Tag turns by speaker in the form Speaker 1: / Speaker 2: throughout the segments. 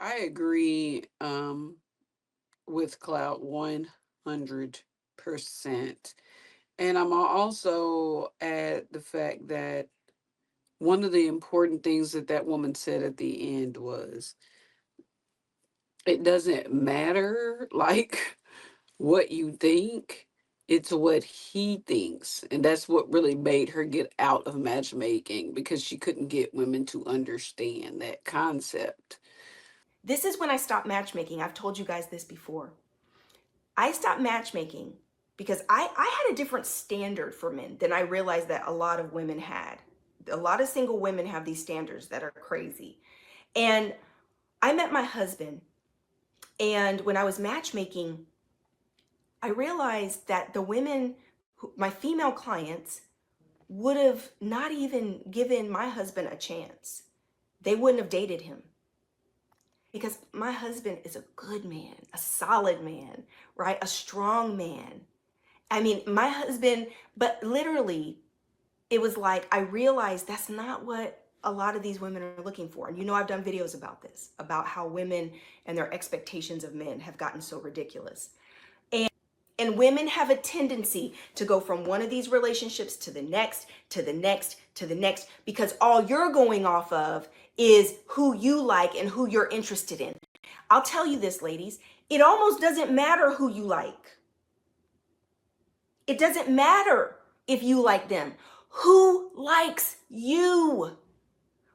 Speaker 1: I agree with Cloud 100%. And I'm also at the fact that one of the important things that that woman said at the end was it doesn't matter like what you think, it's what he thinks. And that's what really made her get out of matchmaking because she couldn't get women to understand that concept.
Speaker 2: This is when I stopped matchmaking. I've told you guys this before. I stopped matchmaking because I had a different standard for men than I realized that a lot of women had. A lot of single women have these standards that are crazy. And I met my husband, and when I was matchmaking, I realized that the women, my female clients, would have not even given my husband a chance. They wouldn't have dated him because my husband is a good man, a solid man, right? A strong man. I mean, my husband, but literally, it was like I realized that's not what a lot of these women are looking for. And I've done videos about this, about how women and their expectations of men have gotten so ridiculous. And women have a tendency to go from one of these relationships to the next, to the next, to the next, because all you're going off of is who you like and who you're interested in. I'll tell you this, ladies, it almost doesn't matter who you like. It doesn't matter if you like them. Who likes you?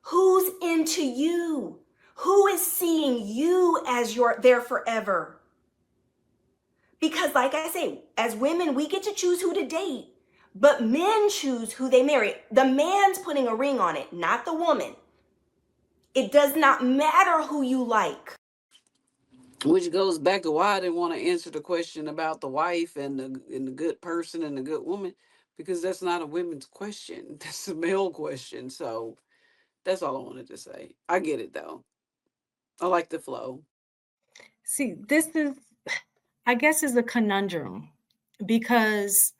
Speaker 2: Who's into you? Who is seeing you as you're there forever? Because, like I say, as women, we get to choose who to date, but men choose who they marry. The man's putting a ring on it, not the woman. It does not matter who you like.
Speaker 1: Which goes back to why I didn't want to answer the question about the wife and the good person and the good woman, because that's not a women's question. That's a male question. So that's all I wanted to say. I get it though. I like the flow.
Speaker 3: See, this is, I guess, is a conundrum because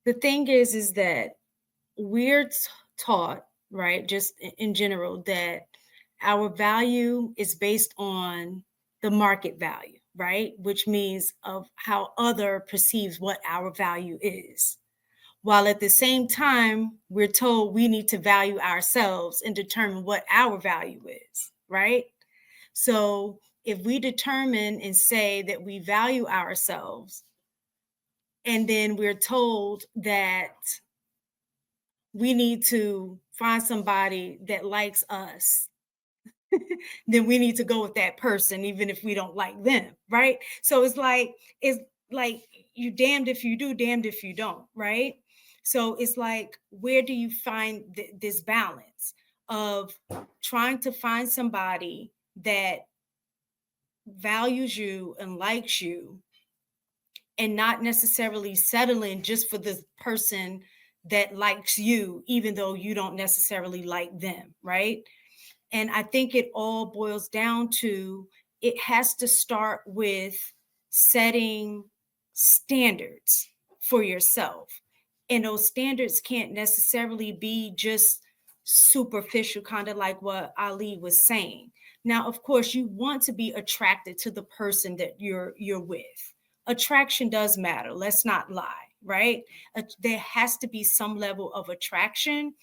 Speaker 3: the thing is that we're taught, right, just in general, that our value is based on the market value, right, which means of how other perceives what our value is. While at the same time, we're told we need to value ourselves and determine what our value is, right? So if we determine and say that we value ourselves, and then we're told that we need to find somebody that likes us, then we need to go with that person, even if we don't like them, right? So it's like you damned if you do, damned if you don't, right? So it's like, where do you find this balance of trying to find somebody that values you and likes you, and not necessarily settling just for the person that likes you, even though you don't necessarily like them, right? And I think it all boils down to, it has to start with setting standards for yourself. And those standards can't necessarily be just superficial, kind of like what Ali was saying. Now, of course, you want to be attracted to the person that you're with. Attraction does matter. Let's not lie, right? There has to be some level of attraction,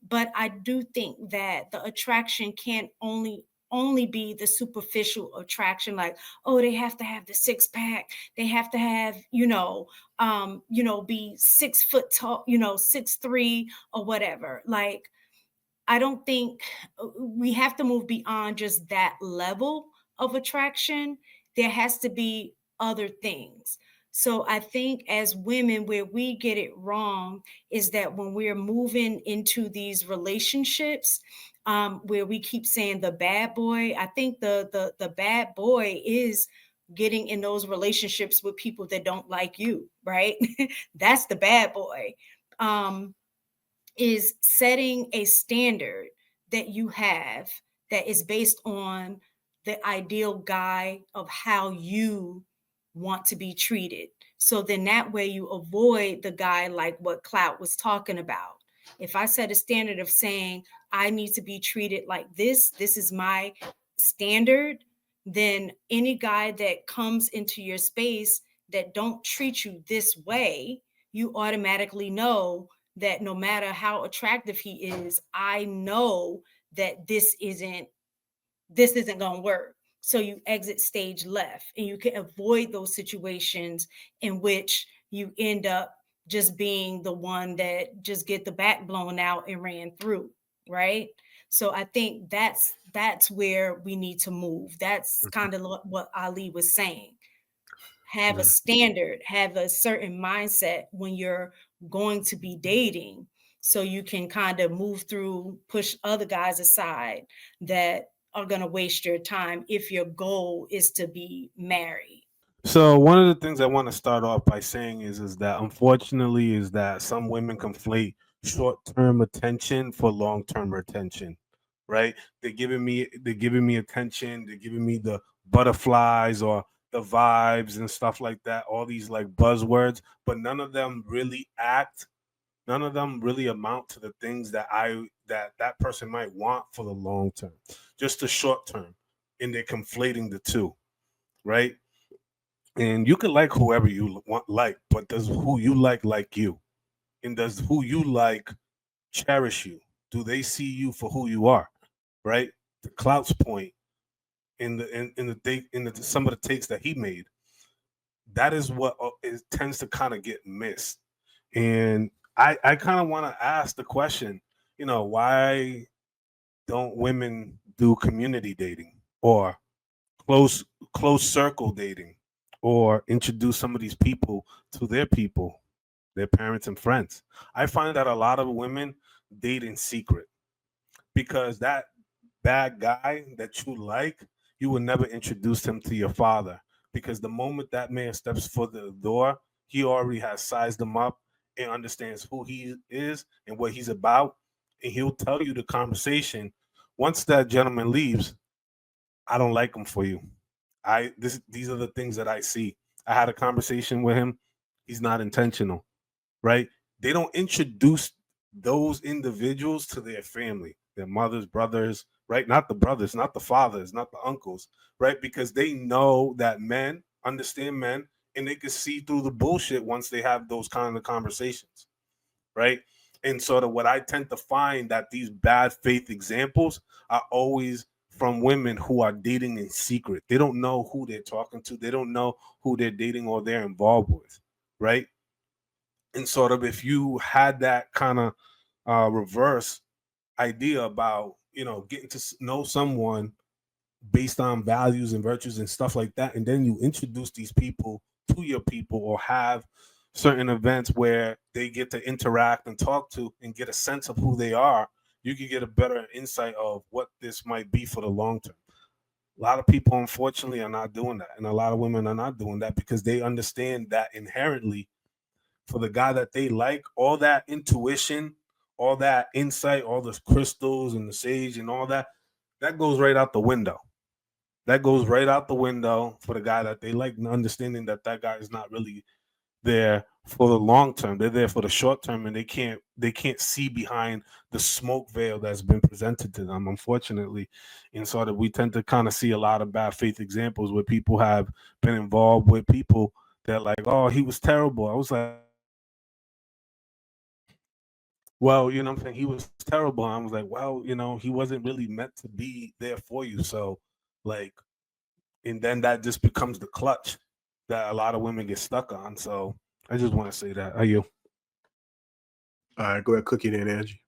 Speaker 3: but I do think that the attraction can't only be the superficial attraction, like, oh, they have to have the six pack, they have to have, be 6 foot tall, 6'3" or whatever. Like, I don't think we have to move beyond just that level of attraction. There has to be other things. So I think as women, where we get it wrong is that when we're moving into these relationships, where we keep saying the bad boy, I think the bad boy is getting in those relationships with people that don't like you, right? That's the bad boy. Um, is setting a standard that you have that is based on the ideal guy of how you want to be treated. So then that way you avoid the guy like what Clout was talking about. If I set a standard of saying I need to be treated like this is my standard, then any guy that comes into your space that don't treat you this way, you automatically know that no matter how attractive he is, I know that this isn't going to work. So you exit stage left, and you can avoid those situations in which you end up just being the one that just get the back blown out and ran through, right? So I think that's where we need to move. That's kind of what Ali was saying. Have a
Speaker 4: Mhm.
Speaker 3: standard, have a certain mindset when you're going to be dating, so you can kind of move through, push other guys aside that are going to waste your time if your goal is to be married.
Speaker 4: So one of the things I want to start off by saying is that unfortunately is that some women conflate short term attention for long term retention, right? They're giving me attention, they're giving me the butterflies or the vibes and stuff like that, all these like buzzwords, but none of them really amount to the things that person might want for the long term, just the short term, and they're conflating the two, right? And you can like whoever you want like, but does who you like you? And does who you like cherish you? Do they see you for who you are? Right? The Clout's point in the some of the takes that he made, that is what it tends to kind of get missed. And I kind of want to ask the question, why don't women do community dating or close close circle dating, or introduce some of these people to their people, their parents and friends? I find that a lot of women date in secret, because that bad guy that you like, you will never introduce him to your father, because the moment that man steps foot in the door, he already has sized him up and understands who he is and what he's about, and he'll tell you the conversation. Once that gentleman leaves, I don't like him for you. These are the things that I see. I had a conversation with him. He's not intentional, right? They don't introduce those individuals to their family, their mothers, brothers, right? Not the brothers, not the fathers, not the uncles, right? Because they know that men understand men, and they can see through the bullshit once they have those kind of conversations, right? And sort of what I tend to find that these bad faith examples are always from women who are dating in secret. They don't know who they're talking to. They don't know who they're dating or they're involved with, right? And sort of if you had that kind of reverse idea about getting to know someone based on values and virtues and stuff like that, and then you introduce these people to your people, or have certain events where they get to interact and talk to and get a sense of who they are, you can get a better insight of what this might be for the long term. A lot of people unfortunately are not doing that, and a lot of women are not doing that because they understand that inherently, for the guy that they like, all that intuition, all that insight, all the crystals and the sage and all that, that goes right out the window. That goes right out the window for the guy that they like, understanding that that guy is not really there for the long term. They're there for the short term, and they can't see behind the smoke veil that's been presented to them, unfortunately. And so that we tend to kind of see a lot of bad faith examples where people have been involved with people that like, oh, he was terrible. I was like, well, you know what I'm saying? He was terrible. I was like, well, he wasn't really meant to be there for you. So, like, and then that just becomes the clutch that a lot of women get stuck on. So, I just want to say that. Are you?
Speaker 5: All right, go ahead, cookie then, Angie.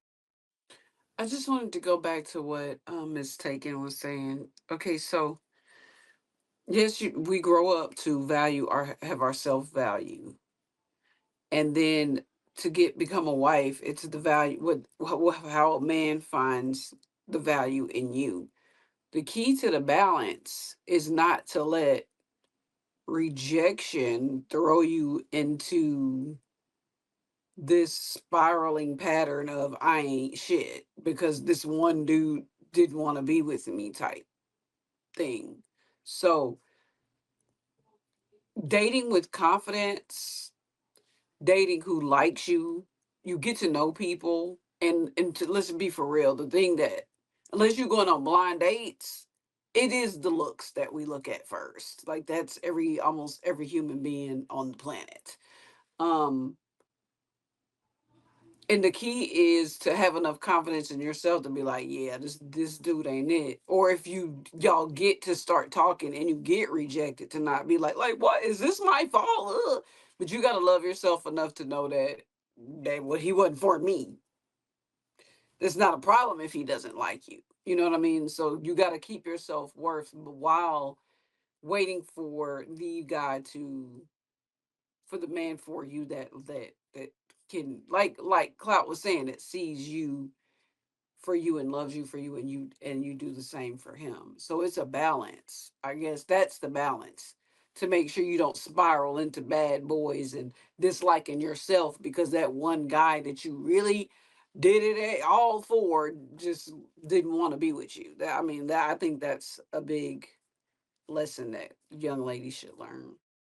Speaker 1: I just wanted to go back to what Miss Taken was saying. Okay, so yes, we grow up to value our have our self value, and then to get become a wife, it's the value how a man finds the value in you. The key to the balance is not to let rejection throw you into this spiraling pattern of I ain't shit because this one dude didn't want to be with me type thing. So, dating with confidence, dating who likes you, you get to know people, and to let's be for real, the thing that unless you're going on blind dates, it is the looks that we look at first. Like that's almost every human being on the planet. Um and the key is to have enough confidence in yourself to be like, yeah, this dude ain't it. Or if y'all get to start talking and you get rejected, to not be like what is this my fault? Ugh. But you got to love yourself enough to know that what he wasn't for me. It's not a problem if he doesn't like you. You know what I mean? So you got to keep your self worth while waiting for the guy to for the man for you that can like Clout was saying, that sees you for you and loves you for you, and you do the same for him. So it's a balance. I guess that's the balance, to make sure you don't spiral into bad boys and disliking yourself because that one guy that you really did it all for just didn't want to be with you. I think that's a big lesson that young ladies should learn.